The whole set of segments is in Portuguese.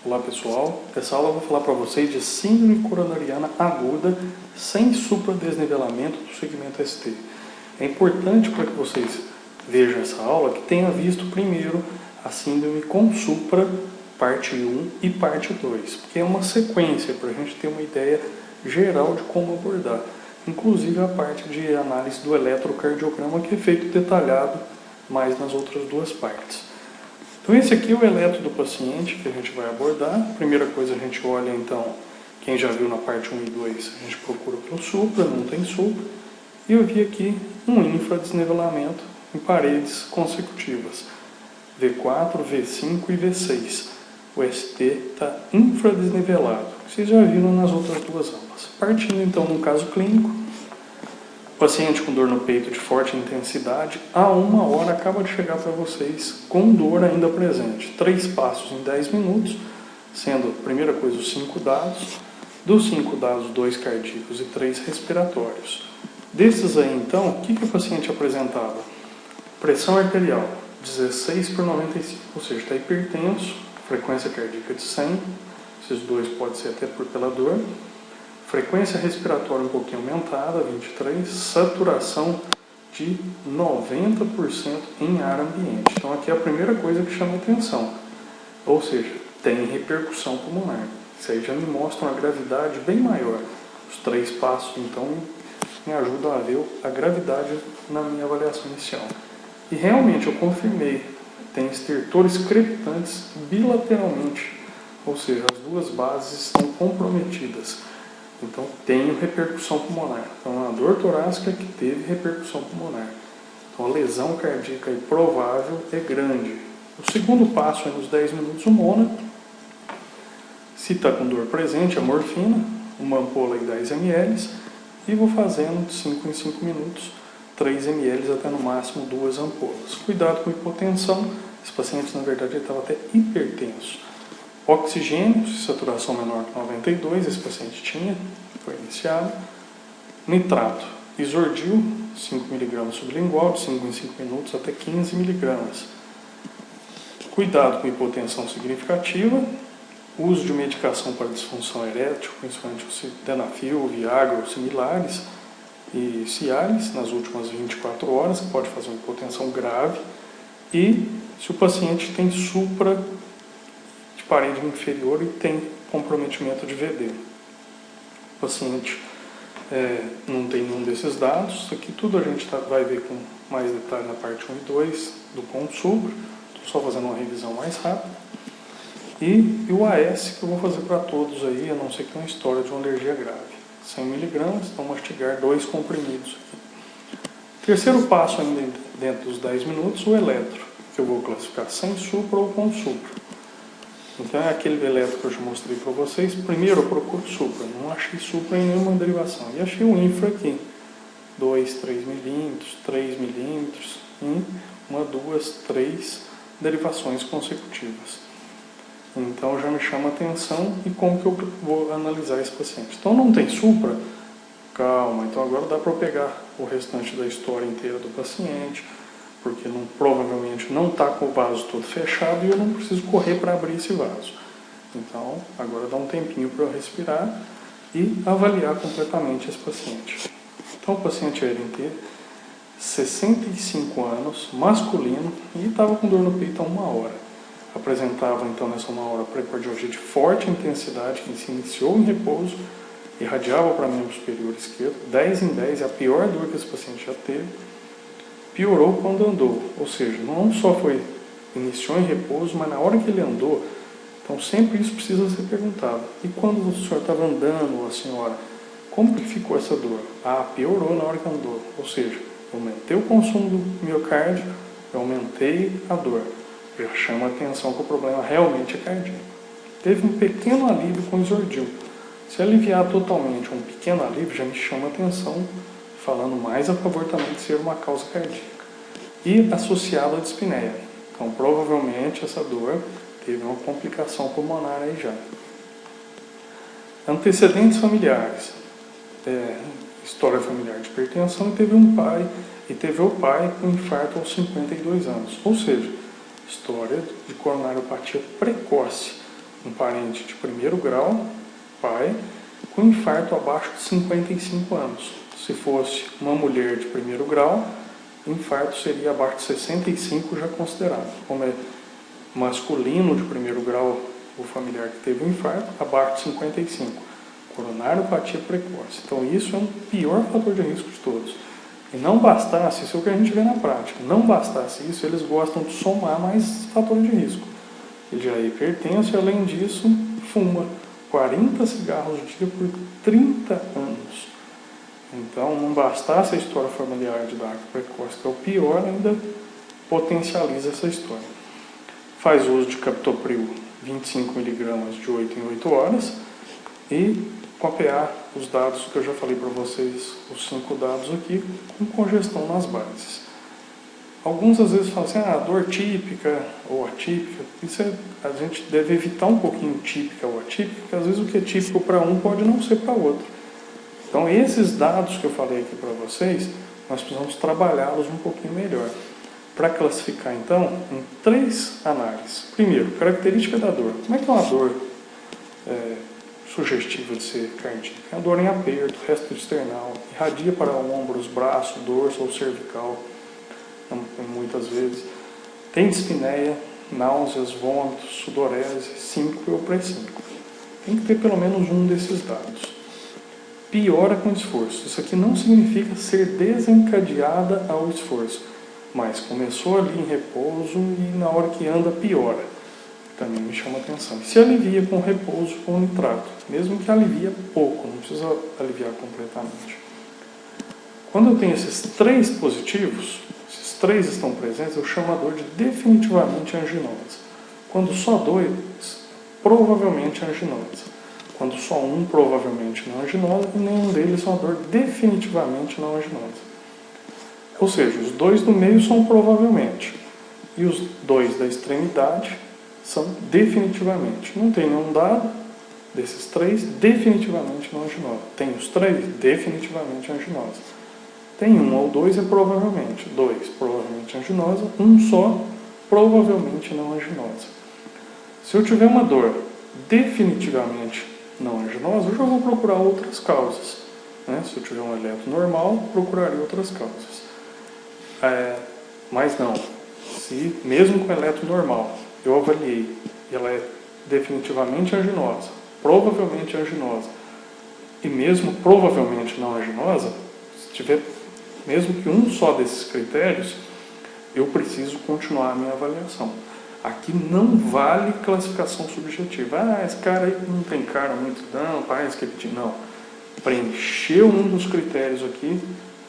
Olá pessoal, nessa aula eu vou falar para vocês de síndrome coronariana aguda sem supradesnivelamento do segmento ST. É importante para que vocês vejam essa aula que tenha visto primeiro a síndrome com supra, parte 1 e parte 2, porque é uma sequência para a gente ter uma ideia geral de como abordar, inclusive a parte de análise do eletrocardiograma que é feito detalhado mais nas outras duas partes. Então esse aqui é o eletro do paciente que a gente vai abordar. Primeira coisa a gente olha então, quem já viu na parte 1 e 2, a gente procura pelo supra, não tem supra. E eu vi aqui um infradesnivelamento em paredes consecutivas, V4, V5 e V6. O ST está infradesnivelado, vocês já viram nas outras duas aulas. Partindo então no caso clínico, paciente com dor no peito de forte intensidade, a 1 hora acaba de chegar para vocês com dor ainda presente. 3 passos em 10 minutos, sendo a primeira coisa os 5 dados, dos 5 dados 2 cardíacos e 3 respiratórios. Desses aí então, o que o paciente apresentava? Pressão arterial 16/95, ou seja, está hipertenso, frequência cardíaca de 100, esses dois pode ser até pela dor. Frequência respiratória um pouquinho aumentada, 23, saturação de 90% em ar ambiente. Então aqui é a primeira coisa que chama atenção, ou seja, tem repercussão pulmonar. Isso aí já me mostra uma gravidade bem maior. Os 3 passos então me ajudam a ver a gravidade na minha avaliação inicial. E realmente eu confirmei, tem estertores crepitantes bilateralmente, ou seja, as duas bases estão comprometidas. Então, tem repercussão pulmonar. Então, é uma dor torácica que teve repercussão pulmonar. Então, a lesão cardíaca provável é grande. O segundo passo é nos 10 minutos, o MONA. Se está com dor presente, a morfina, uma ampola em 10 ml. E vou fazendo de 5 em 5 minutos, 3 ml até no máximo 2 ampolas. Cuidado com hipotensão. Esse paciente, na verdade, estava até hipertenso. Oxigênio, saturação menor que 92, esse paciente tinha, foi iniciado. Nitrato, isordil, 5 mg sublingual, de 5 em 5 minutos até 15 mg. Cuidado com hipotensão significativa. Uso de medicação para disfunção erétil, principalmente o sildenafil, Viagra ou similares, e Cialis, nas últimas 24 horas, que pode fazer uma hipotensão grave. E se o paciente tem supra parede inferior e tem comprometimento de VD. O paciente não tem nenhum desses dados. Isso aqui tudo a gente vai ver com mais detalhe na parte 1 e 2 do ponto supra. Estou só fazendo uma revisão mais rápida. E o AS que eu vou fazer para todos aí, a não ser que tenha uma história de uma alergia grave. 100 mg, então mastigar 2 comprimidos aqui. Terceiro passo ainda dentro dos 10 minutos, o eletro, que eu vou classificar sem supra ou com supra. Então é aquele eletro que eu já mostrei para vocês. Primeiro eu procuro supra, não achei supra em nenhuma derivação. E achei o infra aqui, 2, 3 milímetros, 3 milímetros, em 1, 2, 3 derivações consecutivas. Então já me chama a atenção e como que eu vou analisar esse paciente. Então não tem supra? Calma, então agora dá para eu pegar o restante da história inteira do paciente, porque provavelmente não está com o vaso todo fechado e eu não preciso correr para abrir esse vaso. Então, agora dá um tempinho para eu respirar e avaliar completamente esse paciente. Então, o paciente era inteiro, 65 anos, masculino, e estava com dor no peito há 1 hora. Apresentava, então, nessa 1 hora, precardiologia de forte intensidade, que se iniciou em repouso, irradiava para membro superior esquerdo, 10 em 10, é a pior dor que esse paciente já teve. Piorou quando andou, ou seja, não só iniciou em repouso, mas na hora que ele andou, então sempre isso precisa ser perguntado. E quando o senhor estava andando, ou a senhora, como que ficou essa dor? Ah, piorou na hora que andou, ou seja, eu aumentei o consumo do miocárdio, eu aumentei a dor. Já chama a atenção que o problema realmente é cardíaco. Teve um pequeno alívio com isordil. Se aliviar totalmente um pequeno alívio, já me chama a atenção, falando mais a favor também de ser uma causa cardíaca. E associado à dispneia. Então, provavelmente, essa dor teve uma complicação pulmonar aí já. Antecedentes familiares. História familiar de hipertensão e teve o pai com infarto aos 52 anos. Ou seja, história de coronariopatia precoce. um parente de primeiro grau, pai, com infarto abaixo de 55 anos. Se fosse uma mulher de primeiro grau, infarto seria abaixo de 65 já considerado. Como é masculino de primeiro grau, o familiar que teve um infarto, abaixo de 55. Coronariopatia precoce. Então isso é o pior fator de risco de todos. E não bastasse, isso é o que a gente vê na prática, não bastasse isso, eles gostam de somar mais fatores de risco. Ele já é hipertenso e, além disso, fuma 40 cigarros ao dia por 30 anos. Então, não bastasse a história familiar de DAC precoce, que é o pior, ainda potencializa essa história. Faz uso de captopril 25 mg de 8 em 8 horas e copiar os dados que eu já falei para vocês, os 5 dados aqui, com congestão nas bases. Alguns às vezes falam assim, dor típica ou atípica. Isso a gente deve evitar um pouquinho típica ou atípica, porque às vezes o que é típico para um pode não ser para outro. Então esses dados que eu falei aqui para vocês, nós precisamos trabalhá-los um pouquinho melhor. Para classificar então, em 3 análises. Primeiro, característica da dor. Como é que é uma dor sugestiva de ser cardíaca? É a dor em aperto, resto external, irradia para ombros, braço, dorso ou cervical, muitas vezes. Tem dispneia, náuseas, vômitos, sudorese, síncope ou pré-síncope. Tem que ter pelo menos um desses dados. Piora com esforço. Isso aqui não significa ser desencadeada ao esforço, mas começou ali em repouso e na hora que anda piora. Também me chama a atenção. Se alivia com repouso com nitrato, mesmo que alivia pouco, não precisa aliviar completamente. Quando eu tenho esses 3 positivos, esses 3 estão presentes, eu chamo a dor de definitivamente anginosa. Quando só 2, provavelmente anginosa. Quando só um, provavelmente não anginosa, e nenhum deles é uma dor definitivamente não anginosa. Ou seja, os 2 do meio são provavelmente, e os 2 da extremidade são definitivamente. Não tem nenhum dado desses 3 definitivamente não anginosa. Tem os 3 definitivamente anginosa. Tem 1 ou 2 é provavelmente. 2 provavelmente anginosa. 1 só provavelmente não anginosa. Se eu tiver uma dor definitivamente não anginosa, eu já vou procurar outras causas. Se eu tiver um eletro normal, procuraria outras causas. Mas não. Se mesmo com eletro normal eu avaliei e ela é definitivamente anginosa, provavelmente anginosa, e mesmo provavelmente não anginosa, se tiver mesmo que um só desses critérios, eu preciso continuar a minha avaliação. Aqui não vale classificação subjetiva. Esse cara aí não tem cara muito, não, parece que ele tinha. Não. Preencheu um dos critérios aqui,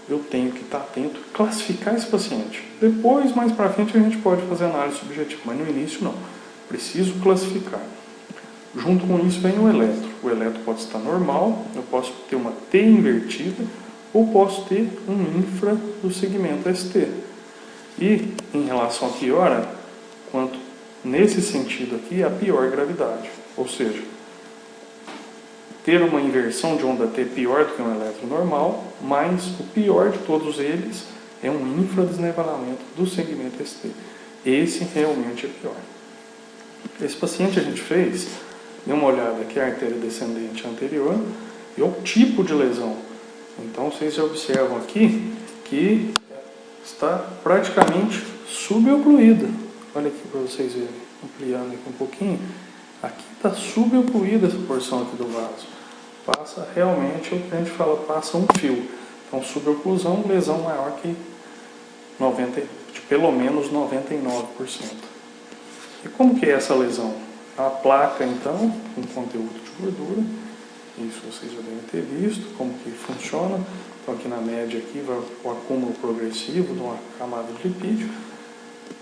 eu tenho que estar atento, classificar esse paciente. Depois, mais para frente, a gente pode fazer análise subjetiva, mas no início não. Preciso classificar. Junto com isso vem o eletro. O eletro pode estar normal, eu posso ter uma T invertida, ou posso ter um infra do segmento ST. E, em relação à piora, quanto nesse sentido aqui, a pior gravidade. Ou seja, ter uma inversão de onda T pior do que um eletro normal, mas o pior de todos eles é um infradesnivelamento do segmento ST. Esse realmente é pior. Esse paciente a gente fez, deu uma olhada aqui, a artéria descendente anterior, e o tipo de lesão. Então vocês já observam aqui que está praticamente subocluída. Olha aqui para vocês verem, ampliando aqui um pouquinho. Aqui está subocluída essa porção aqui do vaso. Passa realmente, o que a gente fala, passa um fio. Então, suboclusão, lesão maior que 90, de pelo menos 99%. E como que é essa lesão? É uma placa, então, com conteúdo de gordura. Isso vocês já devem ter visto, como que funciona. Então, aqui na média, aqui vai o acúmulo progressivo de uma camada de lipídio.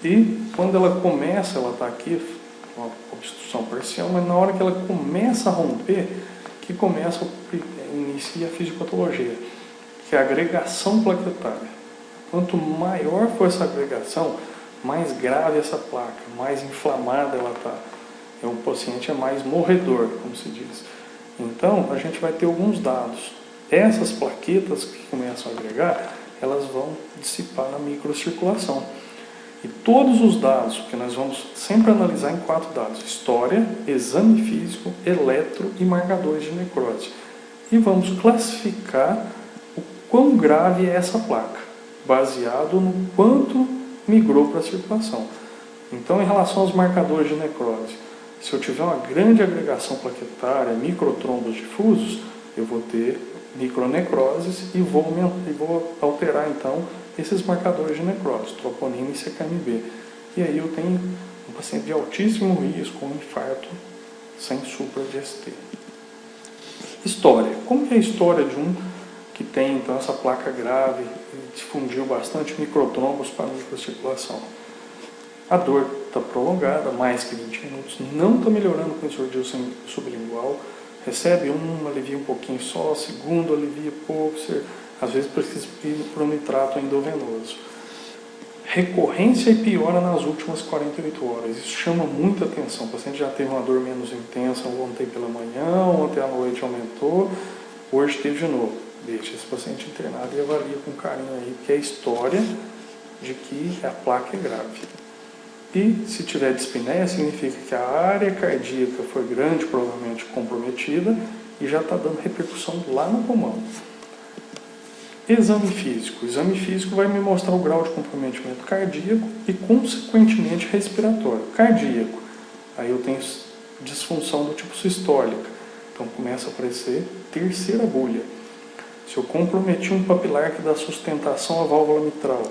E quando ela começa, ela está aqui, uma obstrução parcial, mas na hora que ela começa a romper, que inicia a fisiopatologia, que é a agregação plaquetária. Quanto maior for essa agregação, mais grave essa placa, mais inflamada ela está. O paciente é mais morredor, como se diz. Então, a gente vai ter alguns dados. Essas plaquetas que começam a agregar, elas vão dissipar na microcirculação. E todos os dados, porque nós vamos sempre analisar em 4 dados: história, exame físico, eletro e marcadores de necrose. E vamos classificar o quão grave é essa placa, baseado no quanto migrou para a circulação. Então, em relação aos marcadores de necrose, se eu tiver uma grande agregação plaquetária, microtrombos difusos, eu vou ter micronecroses e vou alterar, então, esses marcadores de necrose, troponina e CKMB. E aí eu tenho um paciente de altíssimo risco, um infarto sem supra de ST. História. Como que é a história de um que tem, então, essa placa grave e difundiu bastante microtrombos para a microcirculação? A dor está prolongada, mais que 20 minutos, não está melhorando com insurdil sublingual, recebe alivia um pouquinho só, segundo alivia pouco, às vezes precisa ir para um nitrato endovenoso. Recorrência e piora nas últimas 48 horas, isso chama muita atenção. O paciente já teve uma dor menos intensa ontem pela manhã, ontem à noite aumentou, hoje teve de novo. Deixa esse paciente internado e avalia com carinho aí, porque é a história de que a placa é grave. E se tiver dispneia, significa que a área cardíaca foi grande, provavelmente comprometida, e já está dando repercussão lá no pulmão. Exame físico. O exame físico vai me mostrar o grau de comprometimento cardíaco e, consequentemente, respiratório. Cardíaco. Aí eu tenho disfunção do tipo sistólica. Então começa a aparecer terceira bolha. Se eu comprometi um papilar que dá sustentação à válvula mitral,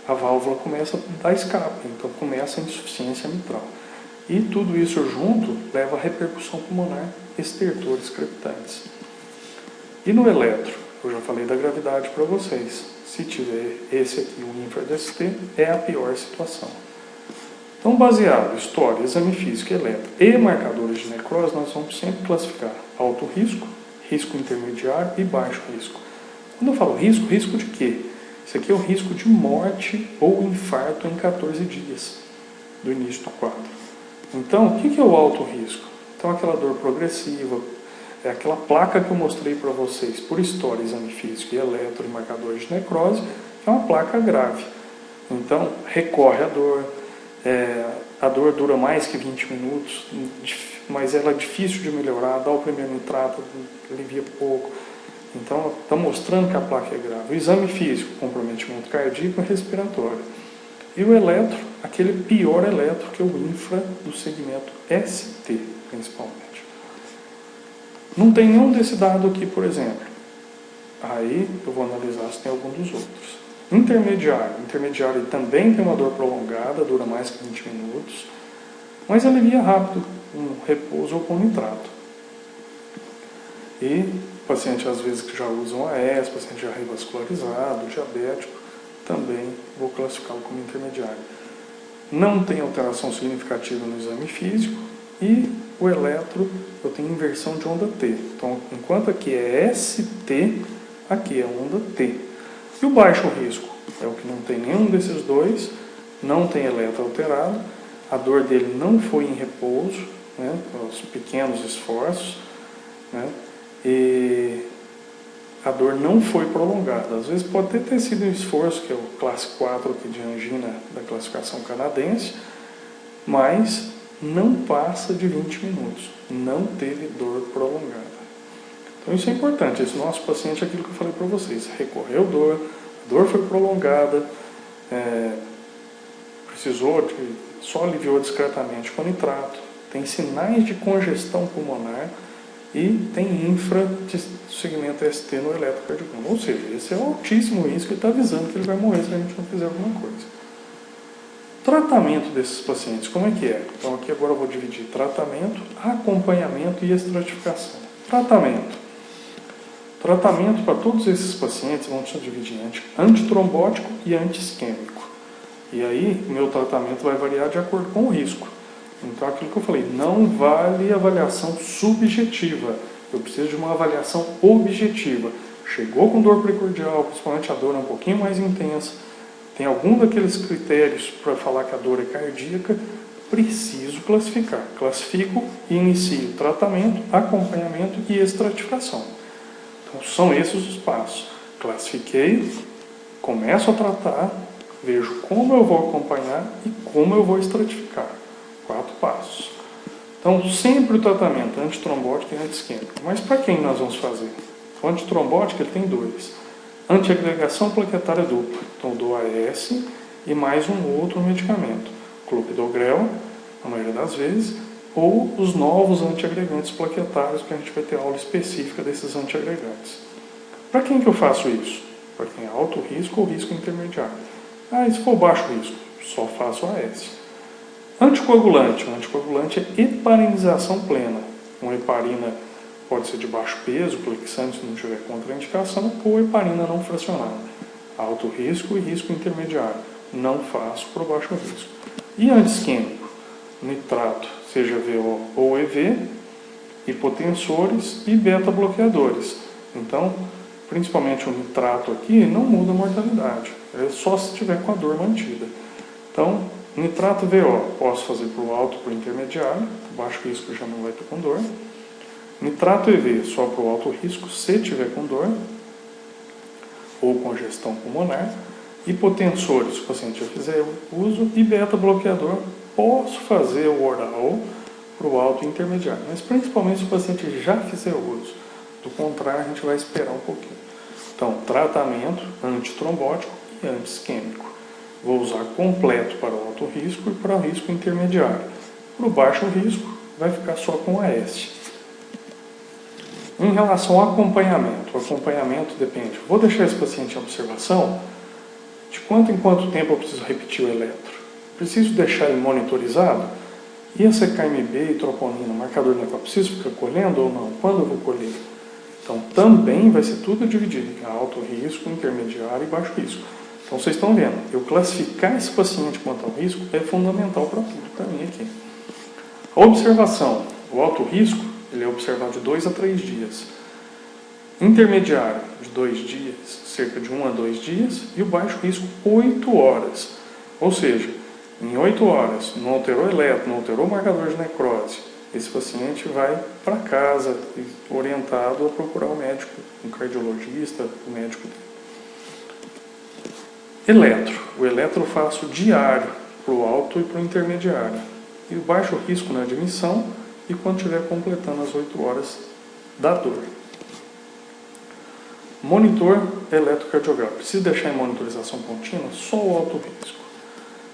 a válvula começa a dar escape, então começa a insuficiência mitral. E tudo isso junto leva a repercussão pulmonar, estertores crepitantes. E no eletro, eu já falei da gravidade para vocês. Se tiver esse aqui, o infra-DST, é a pior situação. Então, baseado, história, exame físico, eletro e marcadores de necrose, nós vamos sempre classificar alto risco, risco intermediário e baixo risco. Quando eu falo risco, risco de quê? Isso aqui é o risco de morte ou infarto em 14 dias do início do quadro. Então, o que é o alto risco? Então, aquela dor progressiva, é aquela placa que eu mostrei para vocês por história, exame físico e eletro e marcadores de necrose, que é uma placa grave. Então, recorre a dor dura mais que 20 minutos, mas ela é difícil de melhorar, dá o primeiro nitrato, alivia pouco. Então, está mostrando que a placa é grave. O exame físico, comprometimento cardíaco e respiratório. E o eletro, aquele pior eletro, que é o infra do segmento ST, principalmente. Não tem nenhum desse dado aqui, por exemplo. Aí eu vou analisar se tem algum dos outros. Intermediário. Intermediário também tem uma dor prolongada, dura mais que 20 minutos, mas alivia rápido, com repouso ou com nitrato. E paciente, às vezes, que já usam AES, paciente já revascularizado, diabético, também vou classificá-lo como intermediário. Não tem alteração significativa no exame físico e o eletro, eu tenho inversão de onda T. Então, enquanto aqui é ST, aqui é onda T. E o baixo risco é o que não tem nenhum desses dois, não tem eletro alterado, a dor dele não foi em repouso, né, os pequenos esforços, né, e a dor não foi prolongada. Às vezes pode ter sido um esforço, que é o classe 4 aqui de angina da classificação canadense, mas não passa de 20 minutos, não teve dor prolongada. Então isso é importante. Esse nosso paciente é aquilo que eu falei para vocês, recorreu a dor foi prolongada, só aliviou discretamente com nitrato, tem sinais de congestão pulmonar e tem infra de segmento ST no eletrocardiograma. Ou seja, esse é o altíssimo risco, ele está avisando que ele vai morrer se a gente não fizer alguma coisa. Tratamento desses pacientes, como é que é? Então aqui agora eu vou dividir tratamento, acompanhamento e estratificação. Tratamento para todos esses pacientes vão se dividir em antitrombótico e anti-isquêmico. E aí, o meu tratamento vai variar de acordo com o risco. Então, aquilo que eu falei, não vale avaliação subjetiva. Eu preciso de uma avaliação objetiva. Chegou com dor precordial, principalmente a dor é um pouquinho mais intensa, tem algum daqueles critérios para falar que a dor é cardíaca, preciso classificar. Classifico e inicio tratamento, acompanhamento e estratificação. Então, são esses os passos. Classifiquei, começo a tratar, vejo como eu vou acompanhar e como eu vou estratificar. 4 passos. Então, sempre o tratamento antitrombótico e antiisquêmico. Mas para quem nós vamos fazer? O antitrombótico ele tem 2. Antiagregação plaquetária dupla. Então, eu dou AS e mais um outro medicamento. Clopidogrel, na maioria das vezes, ou os novos antiagregantes plaquetários, que a gente vai ter aula específica desses antiagregantes. Para quem que eu faço isso? Para quem é alto risco ou risco intermediário. E se for baixo risco? Só faço AS. Anticoagulante. O anticoagulante é heparinização plena. Uma heparina pode ser de baixo peso, clexane se não tiver contraindicação, ou heparina não fracionada. Alto risco e risco intermediário. Não faço para o baixo risco. E antiisquêmico? Nitrato, seja VO ou EV, hipotensores e beta-bloqueadores. Então, principalmente o nitrato aqui não muda a mortalidade. É só se tiver com a dor mantida. Então, nitrato VO, posso fazer para o alto, para o intermediário, baixo risco já não vai ter com dor. Nitrato EV, só para o alto risco, se tiver com dor, ou congestão pulmonar. Hipotensores, se o paciente já fizer uso, e beta-bloqueador, posso fazer o oral para o alto e intermediário, mas principalmente se o paciente já fizer uso. Do contrário, a gente vai esperar um pouquinho. Então, tratamento antitrombótico e antiisquêmico. Vou usar completo para o alto risco e para o risco intermediário. Para o baixo risco, vai ficar só com AS. Em relação ao acompanhamento, o acompanhamento depende. Vou deixar esse paciente em observação. De quanto em quanto tempo eu preciso repetir o eletro? Preciso deixar ele monitorizado? E a CKMB e troponina, marcador de necrose, preciso ficar colhendo ou não? Quando eu vou colher? Então, também vai ser tudo dividido em alto risco, intermediário e baixo risco. Então, vocês estão vendo, eu classificar esse paciente quanto ao risco é fundamental para tudo, para mim aqui. A observação, o alto risco, ele é observado de 2 a 3 dias. Intermediário, de 2 dias, cerca de 1 a 2 dias. E o baixo risco, 8 horas. Ou seja, em 8 horas, não alterou eletro, não alterou o marcador de necrose, esse paciente vai para casa, orientado a procurar o médico, um cardiologista, o médico dele. Eletro. O eletro eu faço diário para o alto e para o intermediário. E o baixo risco na admissão e quando estiver completando as 8 horas da dor. Monitor eletrocardiograma. Preciso deixar em monitorização contínua só o alto risco.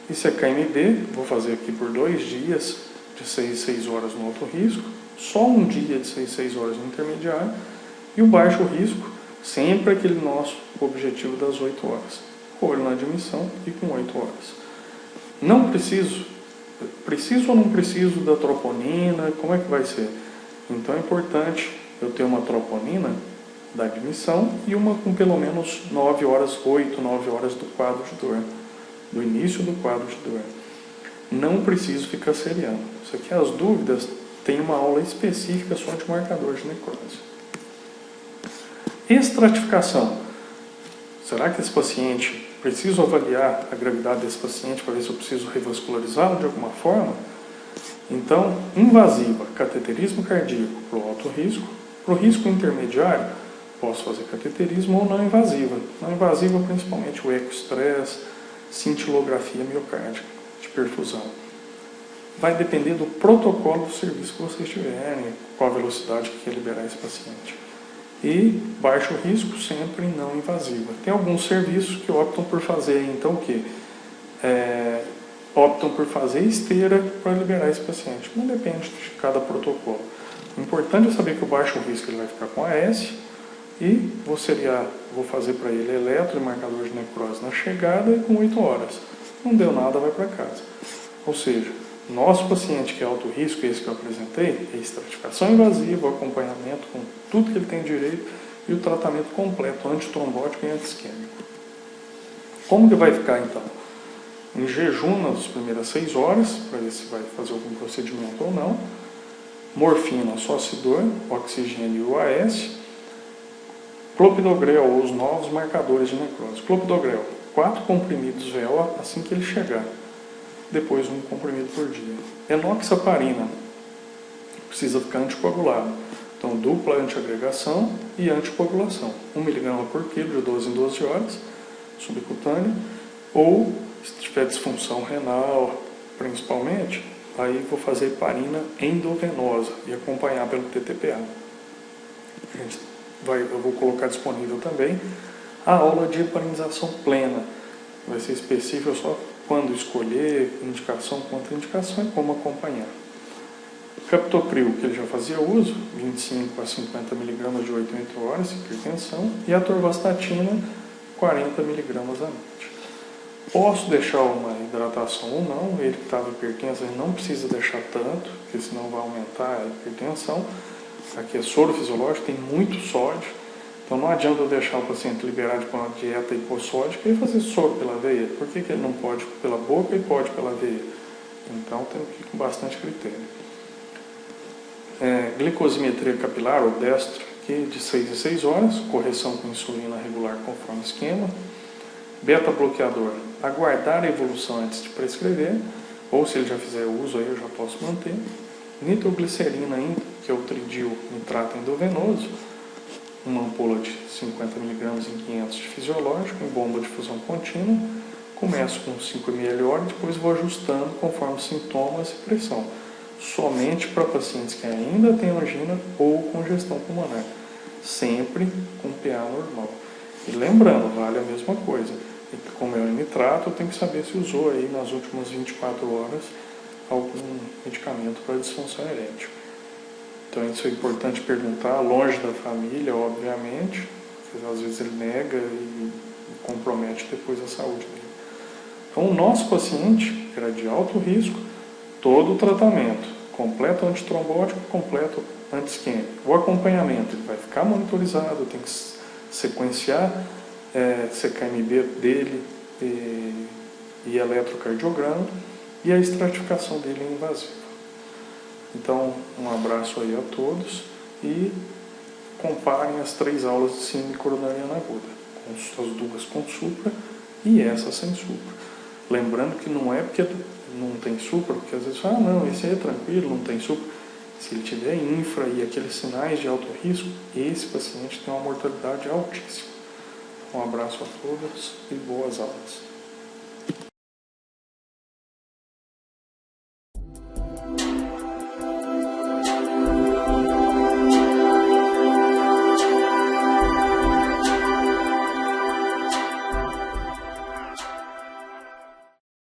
E CKMB, vou fazer aqui por 2 dias, de 6 a 6 horas no alto risco, só um dia de 6 a 6 horas no intermediário, e o baixo risco, sempre aquele nosso objetivo das 8 horas. Olho na admissão e com 8 horas. Não preciso ou não preciso da troponina, como é que vai ser? Então é importante eu ter uma troponina da admissão e uma com pelo menos 9 horas, 8, 9 horas do quadro de dor, do início do quadro de dor. Não preciso ficar seriando. Isso aqui, as dúvidas, tem uma aula específica só de marcador de necrose. Estratificação. Será que esse paciente, preciso avaliar a gravidade desse paciente para ver se eu preciso revascularizá-lo de alguma forma? Então, invasiva, cateterismo cardíaco para o alto risco. Para o risco intermediário, posso fazer cateterismo ou não invasiva. Não invasiva, principalmente o ecostress, cintilografia miocárdica de perfusão. Vai depender do protocolo do serviço que vocês tiverem, qual a velocidade que quer liberar esse paciente. E baixo risco, sempre não invasiva. Tem alguns serviços que optam por fazer, então, o quê? Optam por fazer esteira para liberar esse paciente. Não depende de cada protocolo. O importante é saber que o baixo risco ele vai ficar com AS e vou fazer para ele eletro e marcador de necrose na chegada e com 8 horas. Não deu nada, vai para casa. Ou seja, nosso paciente que é alto risco, esse que eu apresentei, é estratificação invasiva, acompanhamento com tudo que ele tem direito e o tratamento completo, antitrombótico e antiisquêmico. Como que vai ficar então? Em jejum nas primeiras 6 horas, para ver se vai fazer algum procedimento ou não. Morfina, sócidor, oxigênio e UAS. Clopidogrel, ou os novos marcadores de necrose. Clopidogrel, 4 comprimidos VO assim que ele chegar. Depois 1 comprimido por dia. Enoxaparina, precisa ficar anticoagulado. Então, dupla antiagregação e anticoagulação. 1 mg por quilo de 12 em 12 horas, subcutâneo, ou Se tiver disfunção renal, principalmente, aí vou fazer heparina endovenosa e acompanhar pelo TTPA. Eu vou colocar disponível também a aula de heparinização plena. Vai ser específico só quando escolher, indicação, contraindicação e como acompanhar. Captopril, que ele já fazia uso, 25 a 50 mg de 8 em 8 horas, hipertensão, e a atorvastatina, 40 mg à noite. Posso deixar uma hidratação ou não, ele que estava hipertenso, ele não precisa deixar tanto, porque senão vai aumentar a hipertensão. Aqui é soro fisiológico, tem muito sódio, então não adianta eu deixar o paciente liberado com uma dieta hipossódica e fazer soro pela veia. Por que ele não pode pela boca e pode pela veia? Então tem que ir com bastante critério. Glicosimetria capilar, ou destro, aqui de 6 em 6 horas, correção com insulina regular conforme esquema. Beta-bloqueador, aguardar a evolução antes de prescrever, ou se ele já fizer uso, aí eu já posso manter. Nitroglicerina ainda, que é o tridil nitrato endovenoso, uma ampola de 50 mg em 500 de fisiológico, em bomba de fusão contínua. Começo com 5 ml hora, depois vou ajustando conforme sintomas e pressão. Somente para pacientes que ainda têm angina ou congestão pulmonar. Sempre com PA normal. E lembrando, vale a mesma coisa. Como é o nitrato, eu tenho que saber se usou aí nas últimas 24 horas algum medicamento para disfunção erétil. Então isso é importante perguntar, longe da família, obviamente, porque às vezes ele nega e compromete depois a saúde dele. Então o nosso paciente, que era de alto risco, todo o tratamento, completo antitrombótico, completo anti-isquêmico. O acompanhamento, ele vai ficar monitorizado, tem que sequenciar CKMB dele e eletrocardiograma e a estratificação dele é invasiva. Então, um abraço aí a todos e comparem as 3 aulas de síndrome coronariana aguda, as 2 com supra e essa sem supra. Lembrando que não é porque não tem supra, porque às vezes fala, não, esse aí é tranquilo, não tem supra. Se ele tiver infra e aqueles sinais de alto risco, esse paciente tem uma mortalidade altíssima. Um abraço a todos e boas aulas.